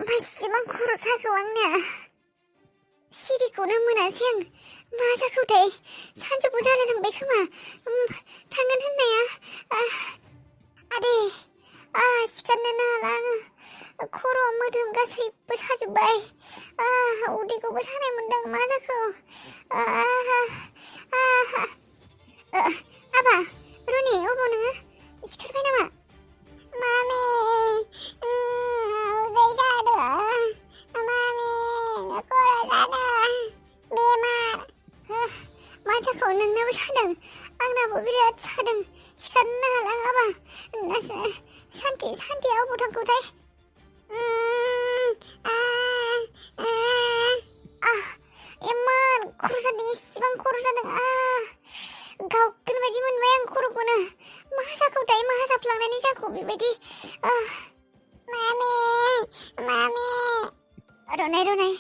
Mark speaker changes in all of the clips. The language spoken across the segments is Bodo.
Speaker 1: मासेबां खर' साखौ आंनिया सिरिखौनो मोनासै आं मा जाखोथाय सानजौफु जालायलांबाय खोमा थांगोन होननाया आदै सिखारनोनो हाला आङो खर' मोदोम गासैबो साजोब्बाय उदैखौबो सानाय मोनदों मा जाखो आबा रनि अबाव नोङो सिखारबाय नामा मामि उदै जादों मामि खर' जादों बेमार मा जाखो नोंनाबो सादों आंनाबो बिराद सादों सिखारनो हाला आबा सान्थिया अबाव थांखोथाय इमान खर' जादों इसिबां खर' जादों गावगोन बायदि मोनबाय आं खर'खौनो मा जाखोथाय मा जाफ्लांनानै जाखो बेबायदि मामि रनाय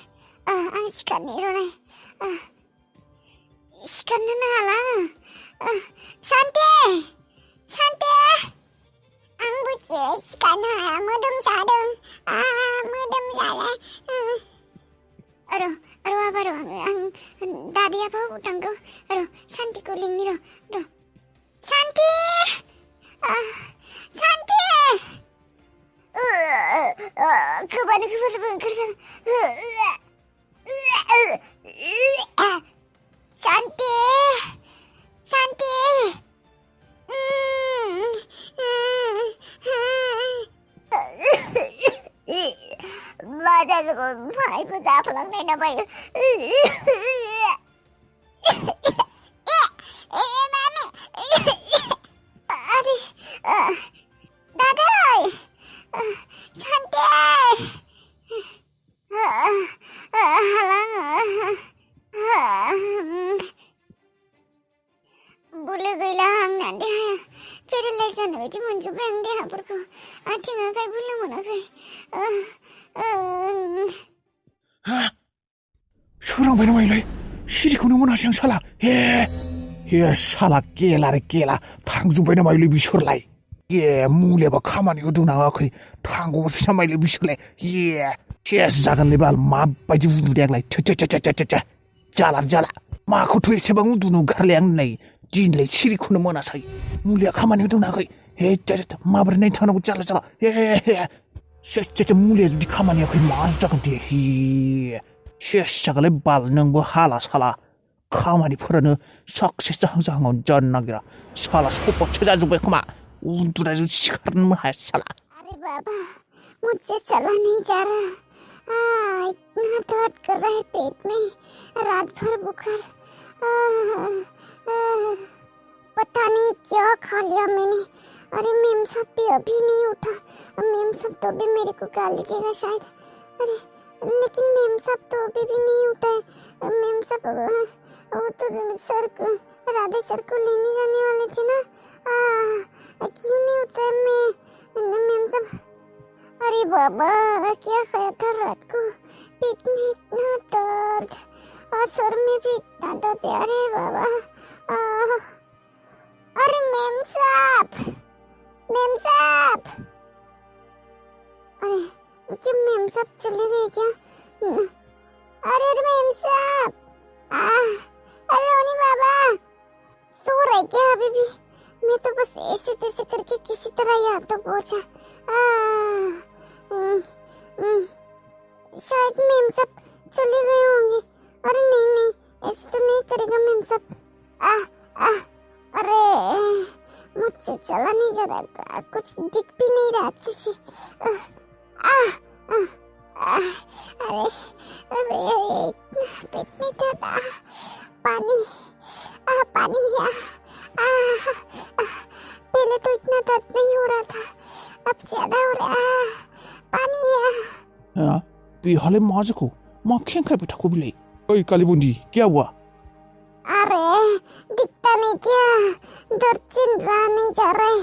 Speaker 1: आं सिखारनि रनाय सिखारनोनो हाला सान्थे आंबो सिखारनो हाया मोदोम जादों मोदोम जालाय आबा आं दादैयाबो थांगौ सान्थिखौ लिंनि सान्थि गोबानो ओंखारदों सान्थि मा जाजोबो माइबो जाफ्लांनाय ना बायो मामि आदै दादै सान्थे बोलो गैला आंना देहाया पेरालाइज जानाय बायदि मोनजोब्बाय आं देहाफोरखौ आथिं आखाइ बोलो मोनाखै
Speaker 2: सोरांबाय नामालाय सिरिखौनो मोनासै आं साला हे साला गेला थांजोब्बाय नामालाय बिसोरलाय मुलियाबा खामानिखौ दोनाङाखै थांगौसो नामालाय बिसोरलाय सेस जागोनलै बाल माबायदि उन्दुदों आंलाय जाला माखौथ' एसेबां उन्दुनो ओंखारलाय आं नै दिनलाय सिरिखौनो मोनासै मुलिया खामानिखौ दोनाखै माबोरै नायनो थांनांगौ जाला सेस मुलिया जुदि खामानि होआखै मा जागोन दे सेस जागोनलै बाल नोंबो हाला साला खामानिफोरानो साक्सेस जाहांआवनो जानो नागिरा साला सपटसो जाजोब्बाय खोमा उन्दुनायजों सिखारनो हाया साला
Speaker 1: अरे बाबा मुझसे चला नहीं जा रहा इतना दर्द कर रहा है पेट में रात भर बुखार पता नहीं क्या खा लिया मैंने अरे मेम साहब भी अभी नहीं उठा मेम साहब तो अभी मेरे को गाली देगा शायद अरे लेकिन मेम साहब तो अभी भी नहीं उठा है मेम साहब वो तो सर को राधे सर को लेने जाने वाले थे ना क्यों नहीं उठ रहे मेम साहब अरे बाबा क्या खाया था रात को पेट में इतना दर्द और सर में भी इतना दर्द अरे बाबा अरे मेम साहब अरे क्या मेम साहब चले गए क्या अरे मेम साहब अरे रोनी बाबा सो रहे क्या अभी भी मैं तो बस ऐसे तैसे करके किसी तरह यहाँ तो पहुंचा शायद मेम साहब चले गए होंगे अरे नहीं ऐसे तो नहीं करेगा मेम साहब अरे मुझसे चला नहीं जा रहा कुछ दिख भी नहीं रहा अच्छे से अरे पेट में दर्द पानी पहले तो इतना दर्द नहीं हो रहा था अब ज्यादा हो रहा पानी
Speaker 2: बेहाले मा जाखो मा खेंखायबाय थाखो बिलाय ओइ कालीबन्दी क्या हुआ
Speaker 1: अरे दिखता नहीं क्या दर्द चिन रहा नहीं जा रहा है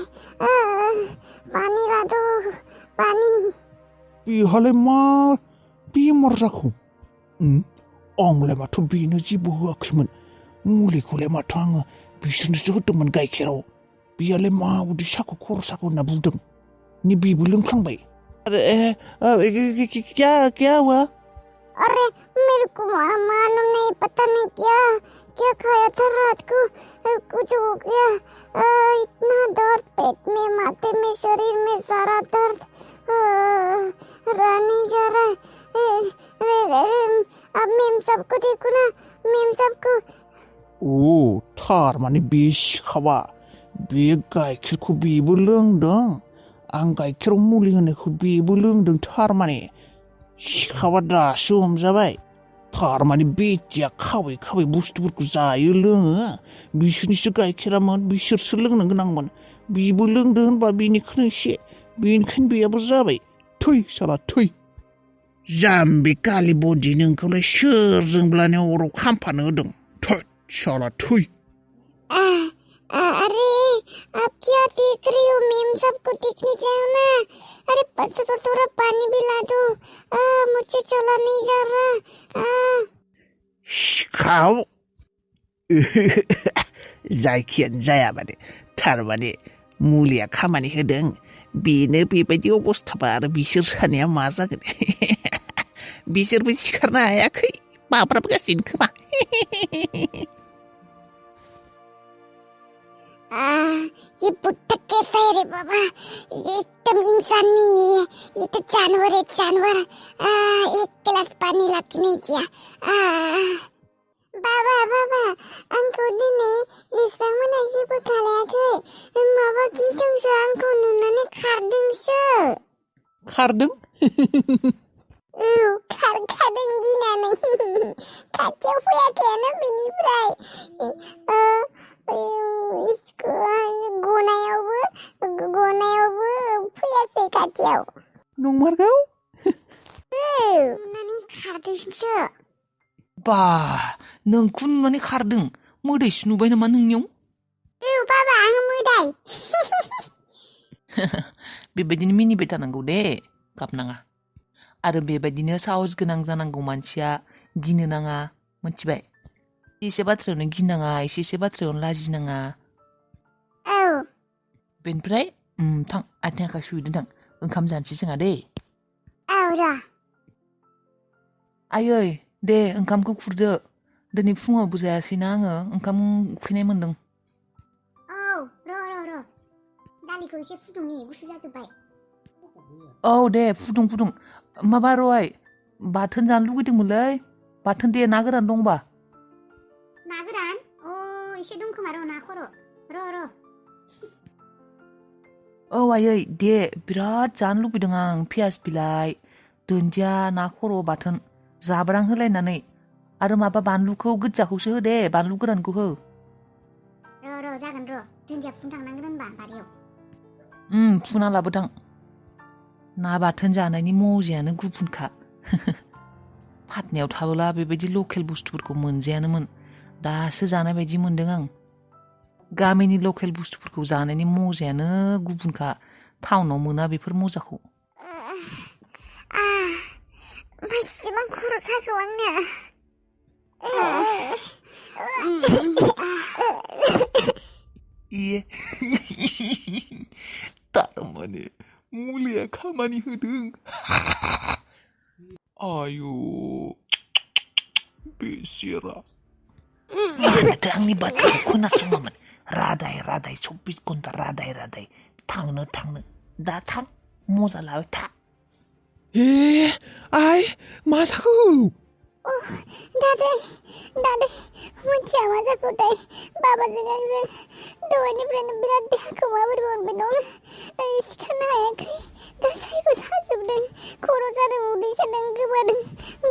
Speaker 1: पानी ला दो पानी
Speaker 2: बेहाले मा बेमार जाखो आंलाय माथो बेनो जेबो होआखैमोन मुलिखौलाय माथो आङो बिसोरनोसो होदोंमोन गाइखेराव बेयालाय मा उदै साखो खर' साखो होनना बुंदों नि बेबो लोंफ्लांबाय अरे क्या हुआ
Speaker 1: अरे मेरे को मालूम नहीं पता नहीं क्या खाया था रात को कुछ हो गया इतना दर्द पेट में माथे में शरीर में सारा दर्द रह नहीं जा रहा है अब मेम सबको देखो ना मेम सबको
Speaker 2: ओ थार माने बिस खावा बे गाइखेरखौ बेबो लोंदों आं गाइखेराव मुलि होनायखौ बेबो लोंदों थार माने सिखावा दासो हमजाबाय थार माने बेटिया खाबै खाबै बुस्थुफोरखौ जायो लोङो बिसोरनिसो गाइखेरामोन बिसोरसो लोंनो गोनांमोन बेबो लोंदों होनबा बेनिखायनो बेयाबो जाबाय थै साला थै जाम्बि कालि बदि नोंखौलाय सोरजोंब्लानो अराव खामफानो होदों थै साला थै
Speaker 1: अरे आप क्या देख रही हो मेम सबको देखने जाओ ना अरे पता तो थोड़ा पानी भी ला दो मुझे चला नहीं जा रहा
Speaker 2: खाव जायखियानो जाया माने थारमाने मुलिया खामानि होदों बेनो बेबायदि अबस्थाबा आरो बिसोर सानैया मा जागोन बिसोरबो सिखारनो हायाखै बाब्राबगासिनो खोमा
Speaker 1: ये बुट्टा कैसा है रे बाबा एकदम इंसान नहीं है ये तो जानवर है जानवर एक गिलास पानी ला के नहीं दिया बाबा आंखौ दिनै जेसेबां मोनासिबो खालायाखै माबा गिदोंसो आंखौ नुनानै खारदोंसो
Speaker 2: खारदों
Speaker 1: खारखादों गिनानै खाथियाव फैयाखैयानो बेनिफ्राय गनायावबो फैयाखै खाथियाव
Speaker 2: नंमारगौ
Speaker 1: नुनानै खारदोंसो
Speaker 3: बा नोंखौ नुनानै खारदों मोदायसो नुबाय नामा नोंनियाव
Speaker 1: बाबा आं मोदाय
Speaker 3: बेबायदिनो मिनिबाय थानांगौ दे गाबनाङा आरो बेबायदिनो साहस गोनां जानांगौ मानसिया गिनो नाङा मिथिबाय एसे बाथ्रायावनो गिनाङा एसे बाथ्रायावनो लाजिनाङा बेनिफ्राय थां आथिं आखाइ सुहैदों थां ओंखाम जानोसै जोंहा दे आयै दे ओंखामखौ खुरदो दिनै फुङावबो जायासैना आङो ओंखाम उखैनाय मोन्दों
Speaker 1: र' दालिखौ एसे फुदुंनि गुसु जाजोब्बाय
Speaker 3: औ दे फुदुं माबा रय बाथोन जानो लुगैदोंमोनलै बाथोन दे ना गोरान दंबा
Speaker 1: ना गोरान एसे दं खोमा र' ना खर' र'
Speaker 3: औ आयै दे बिराद जानो लुगैदों आं पियास बिलाइ दुन्दिया ना खर' बाथोन जाब्रां होलायनानै आरो माबा बानलुखौ गोजाखौसो हो दे बानलु गोरानखौ हो
Speaker 1: र' जागोन र' दुन्दिया फुनो थांनांगोन होनबा बारियाव
Speaker 3: फुना लाबोदां ना बाथोन जानायनि मजायानो गुबुनखा फाटनायाव थाबोला बेबायदि लकेल बुस्थुफोरखौ मोनजायानोमोन दासो जानाय बायदि मोन्दों आं गामिनि लकेल बुस्थुफोरखौ जानायनि मजायानो गुबुनखा टाउनाव मोना बेफोर मजाखौ
Speaker 1: मासेबां खर' साखौ आंनिया
Speaker 2: थारमाने मुलिया खामानि होदों आयु बेसेरा
Speaker 3: मानोथो आंनि बाथ्राखौ खोनासङामोन रादाय 24 घन्टा रादाय थांनो दा थां मजा लाबाय था
Speaker 2: आइ मा जाखो
Speaker 1: दादै मोनथिया मा जाखोथाय बाबाजों आंजों दहायनिफ्रायनो बिराद देहाखौ माबोरै मोनबाय दं सिखारनो हायाखै गासैबो साजोबदों खर' जादों उदै सादों गोबादों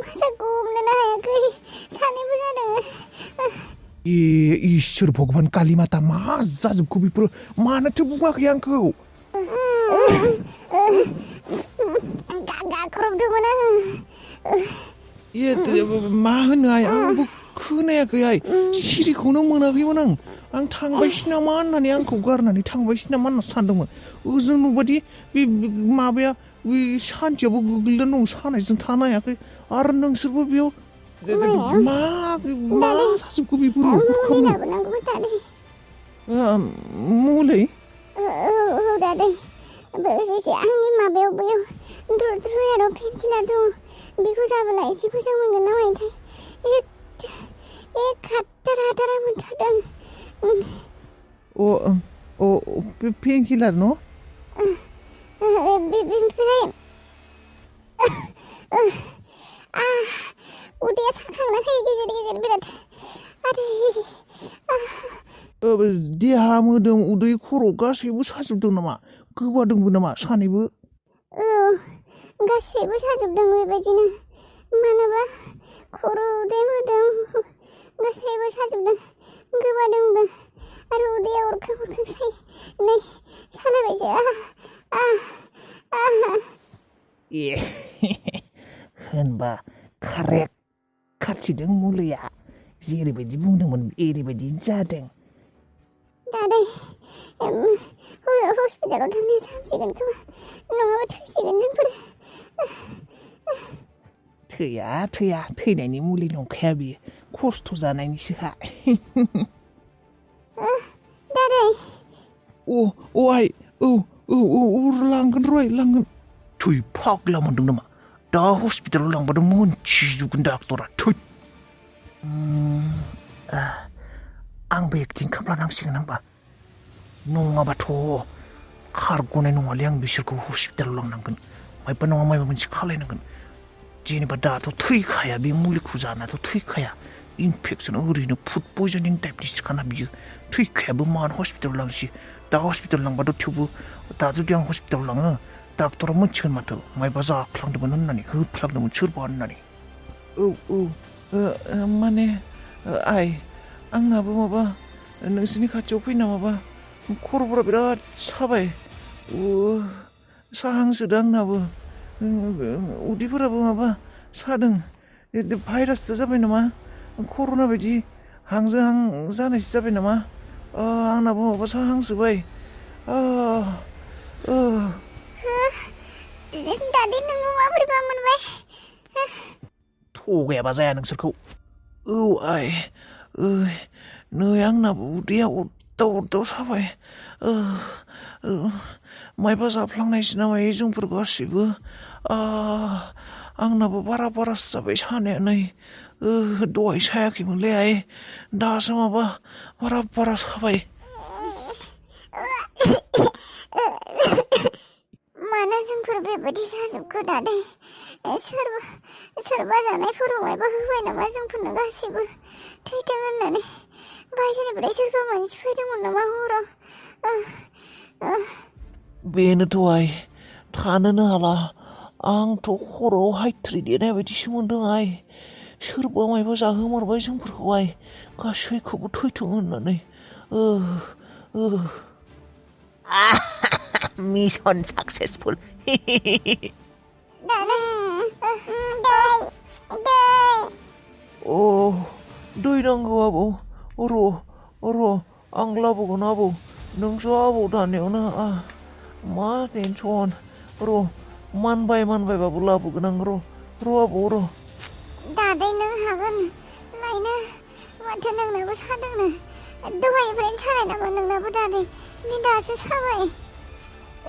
Speaker 1: मासाखौ हमनोनो हायाखै सानैबो जादों
Speaker 2: इसोर भगबान काली माता मा जाजोबखो बेफोर मानोथो बुङाखै आंखौ
Speaker 1: गाख्रबदोंमोन आङो
Speaker 2: मा होनो आंबो खोनायाखै सिरिखौनो मोनाखैमोन आं थांबायसै नामा होननानै आंखौ गारनानै थांबायसै नामा होनना सानदोंमोन ओजों नुबादि बे माबाया बे सान्थियाबो गोग्लैना दं सानायजों थानो हायाखै आरो नोंसोरबो बेयाव मा जाजोबखो बेफोरो
Speaker 1: लाबोनांगौमोन दादै
Speaker 2: मुलि
Speaker 1: दादै आंनि माबायाव बैयाव द्रयाराव पेनकिलार दं बेखौ जाबोला एसे मोजां मोनगोन ना मायोथाय खाथारा हाथारा मोनथारदों
Speaker 4: पेनकिलार न'
Speaker 1: बेनिफ्राय उदैया साखांना फैयो गेजेर बिराद
Speaker 4: देहा मोदोम उदै खर' गासैबो साजोबदों नामा गोबादोंबो नामा सानैबो
Speaker 1: गासैबो साजोबदों बेबायदिनो मानोबा खर' उदै मोदोम गासैबो साजोबदों गोबादोंबो आरो उदैया अरखां सायो नै सालायबायसो
Speaker 2: होनबा कारेक्ट खाथिदों मुलिया जेरैबायदि बुंदोंमोन एरैबायदि जादों
Speaker 1: दादै हस्पिटालाव थांनाया सामसिगोन खोमा नङाबा थैसिगोन जोंफोर
Speaker 2: थैया थैनायनि मुलि नंखाया बियो खस्थ' जानायनिसोखा
Speaker 1: दादै
Speaker 4: आइ लांगोन
Speaker 2: थै फाग्ला मोनदों नामा दा हस्पिटालाव लांबाथ' मोनथिजोबगोन डाक्टरा थै आंबो एक्टिं खालामलांसिगोन होनबा नङाबाथ' खारग'नाय नङालै आं बिसोरखौ हस्पिटालाव लांनांगोन मायबा नङा मायबा मोनसे खालायनांगोन जेनेबा दाथ' थैखाया बे मुलिखौ जानाथ' थैखाया इनफेक्सन ओरैनो फुड पयजनिं टाइपनिसोखाना बियो थैखायाबो मानो हस्पिटालाव लांसै दा हस्पिटालाव लांबाथ' थेवबो दा जुदि आं हस्पिटालाव लाङो डाक्टरा मोनथिगोन माथो मायबा जाफ्लांदोंमोन होननानै होफ्लांदोंमोन सोरबा होननानै
Speaker 4: माने आइ आंनाबो माबा नोंसोरनि खाथियाव फैना माबा खर'फोरा बिराद साबाय साहांसोदों आंनाबो उदैफोराबो माबा सादों भाइराससो जाबाय नामा कर'ना बायदि हांजों हां जानायसो जाबाय नामा आंनाबो माबा साहांसोबाय
Speaker 1: दादै नोङो माबोरैबा मोनबाय
Speaker 2: थगायाबा जाया नोंसोरखौ
Speaker 4: आइ नै आंनाबो उदैया अरदाव साबाय मायबा जाफ्लांनायसो नामा जोंफोर गासैबो आंनाबो बारासो जाबाय सानाया नै दहाय सायाखैमोनलै आइ दासो माबा बारा साबाय
Speaker 1: मानो जोंफोर बेबायदि जाजोबखो दादै सोरबा जानायफोराव मायबा होबाय नामा जोंफोरनो गासैबो थैथों होननानै बायजोनिफ्राय सोरबा मानसि फैदोंमोन नामा हराव
Speaker 4: बेनोथ' आइ थानोनो हाला आंथ' खर'आव हायथ्रि देनाय बायदिसो मोनदों आइ सोरबा मायबा जाहोमारबाय जोंफोरखौ आइ गासैखौबो थैथों होननानै
Speaker 2: मिशन साक्सेसफुल
Speaker 4: दै नांगौ आबौ र' आं लाबोगोन आबौ नोंसो आबौ दानायावनो मा टेनसन र' मानबायबाबो लाबोगोन आं र' आबौ र'
Speaker 1: दादै नों हागोन लायनो माथो नोंनाबो सादोंनो दहायनिफ्रायनो सानाय नामा नोंनाबो दादै दासो साबाय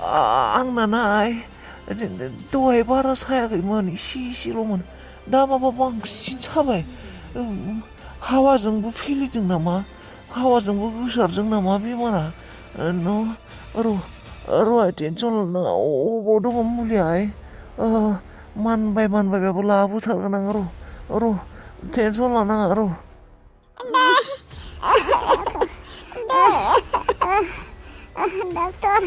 Speaker 4: आंना आइ दहाय बारा सायाखैमोन इसेल'मोन दा माबा बांसिन साबाय हावाजोंबो फेलिदों नामा हावाजोंबो गोसारदों नामा बेमारा र' टेनसन नाङा अबाव दङ मुलिया आइ मानबायबाबो लाबोथारगोन आं र' टेनसन लानाङा र'
Speaker 1: डक्टर